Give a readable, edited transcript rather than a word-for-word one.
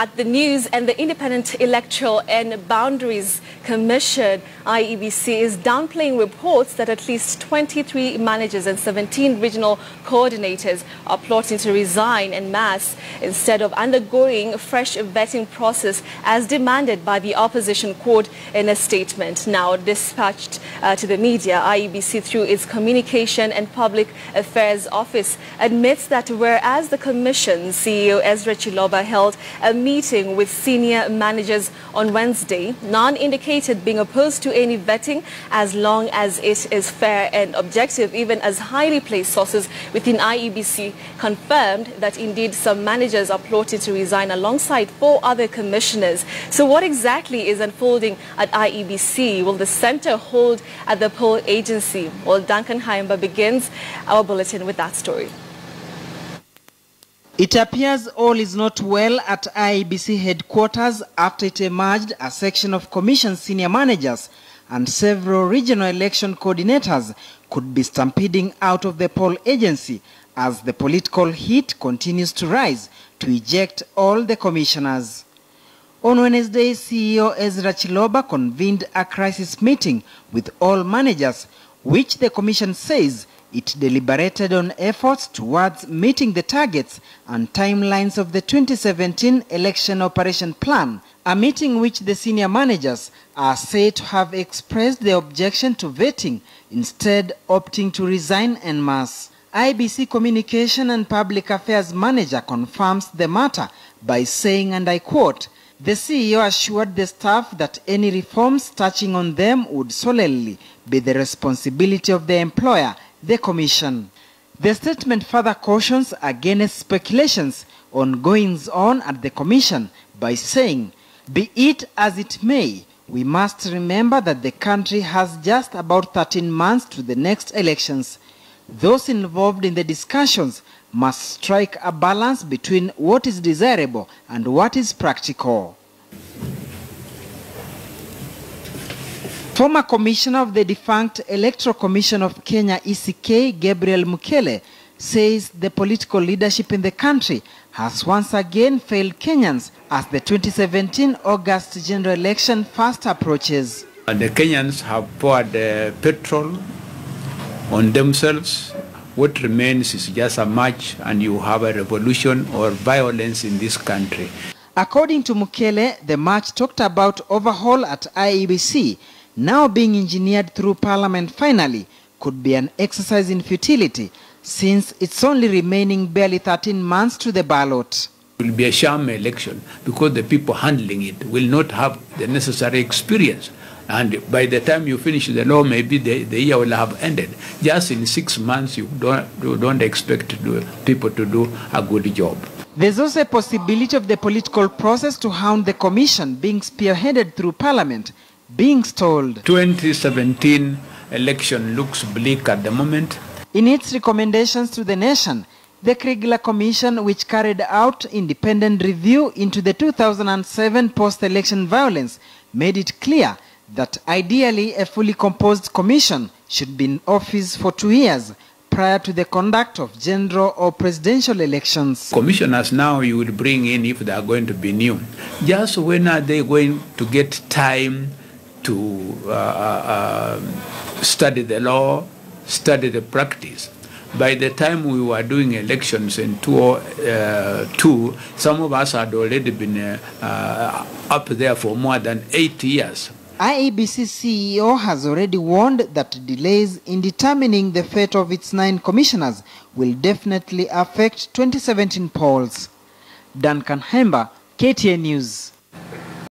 At the news, and the Independent Electoral and Boundaries Commission, IEBC, is downplaying reports that at least 23 managers and 17 regional coordinators are plotting to resign en masse instead of undergoing a fresh vetting process as demanded by the opposition court in a statement. Now dispatched to the media, IEBC, through its Communication and Public Affairs Office, admits that whereas the Commission's CEO Ezra Chiloba held a meeting with senior managers on Wednesday, none indicated being opposed to any vetting as long as it is fair and objective, even as highly placed sources within IEBC confirmed that indeed some managers are plotting to resign alongside 4 other commissioners. So what exactly is unfolding at IEBC? Will the center hold at the poll agency? Well, Duncan Khaemba begins our bulletin with that story. It appears all is not well at IEBC headquarters after it emerged a section of Commission senior managers and several regional election coordinators could be stampeding out of the poll agency as the political heat continues to rise to eject all the commissioners. On Wednesday, CEO Ezra Chiloba convened a crisis meeting with all managers, which the Commission says it deliberated on efforts towards meeting the targets and timelines of the 2017 election operation plan, a meeting which the senior managers are said to have expressed their objection to vetting, instead opting to resign en masse. IEBC Communication and Public Affairs Manager confirms the matter by saying, and I quote, "The CEO assured the staff that any reforms touching on them would solely be the responsibility of the employer, the Commission." The statement further cautions against speculations on goings-on at the Commission by saying, "Be it as it may, we must remember that the country has just about 13 months to the next elections. Those involved in the discussions must strike a balance between what is desirable and what is practical." Former Commissioner of the defunct Electoral Commission of Kenya, ECK, Gabriel Mukele, says the political leadership in the country has once again failed Kenyans as the 2017 August general election fast approaches. The Kenyans have poured petrol on themselves. What remains is just a march, and you have a revolution or violence in this country. According to Mukele, the march talked about overhaul at IEBC, now being engineered through Parliament finally, could be an exercise in futility, since it's only remaining barely 13 months to the ballot. It will be a sham election because the people handling it will not have the necessary experience. And by the time you finish the law, maybe the year will have ended. Just in 6 months, you don't expect people to do a good job. There's also a possibility of the political process to hound the Commission being spearheaded through Parliament being stalled. 2017 election looks bleak at the moment. In its recommendations to the nation, the Kriegler Commission, which carried out independent review into the 2007 post-election violence, made it clear that ideally a fully composed commission should be in office for 2 years prior to the conduct of general or presidential elections. Commissioners now you will bring in if they are going to be new. Just when are they going to get time to study the law, study the practice? By the time we were doing elections in 2002, some of us had already been up there for more than 8 years. IEBC CEO has already warned that delays in determining the fate of its 9 commissioners will definitely affect 2017 polls. Duncan Khaemba, KTN News.